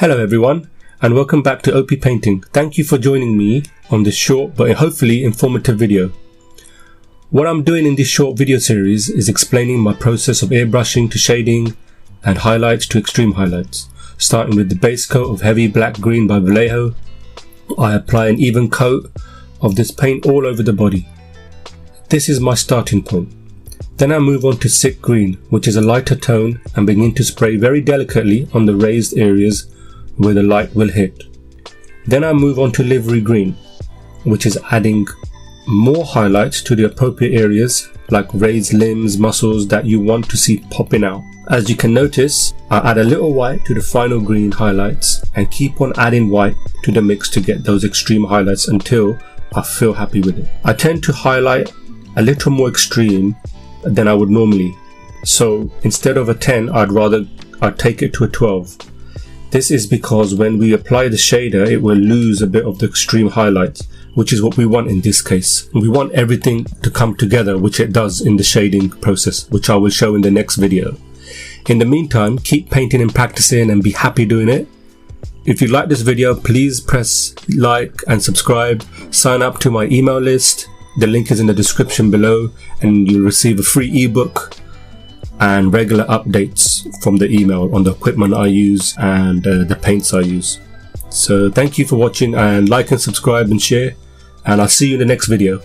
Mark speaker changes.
Speaker 1: Hello everyone, and welcome back to Opi Painting. Thank you for joining me on this short but hopefully informative video. What I'm doing in this short video series is explaining my process of airbrushing to shading and highlights to extreme highlights. Starting with the base coat of heavy black green by Vallejo, I apply an even coat of this paint all over the body. This is my starting point. Then I move on to sick green, which is a lighter tone, and begin to spray very delicately on the raised areas where the light will hit. Then I move on to livery green, which is adding more highlights to the appropriate areas like raised limbs, muscles that you want to see popping out. As you can notice, I add a little white to the final green highlights and keep on adding white to the mix to get those extreme highlights until I feel happy with it. I tend to highlight a little more extreme than I would normally. So instead of a 10, I'd take it to a 12. This is because when we apply the shader, it will lose a bit of the extreme highlights, which is what we want in this case. We want everything to come together, which it does in the shading process, which I will show in the next video. In the meantime, keep painting and practicing and be happy doing it. If you like this video, please press like and subscribe. Sign up to my email list. The link is in the description below, and you'll receive a free ebook and regular updates from the email on the equipment I use and the paints I use. So thank you for watching, and like and subscribe and share, and I'll see you in the next video.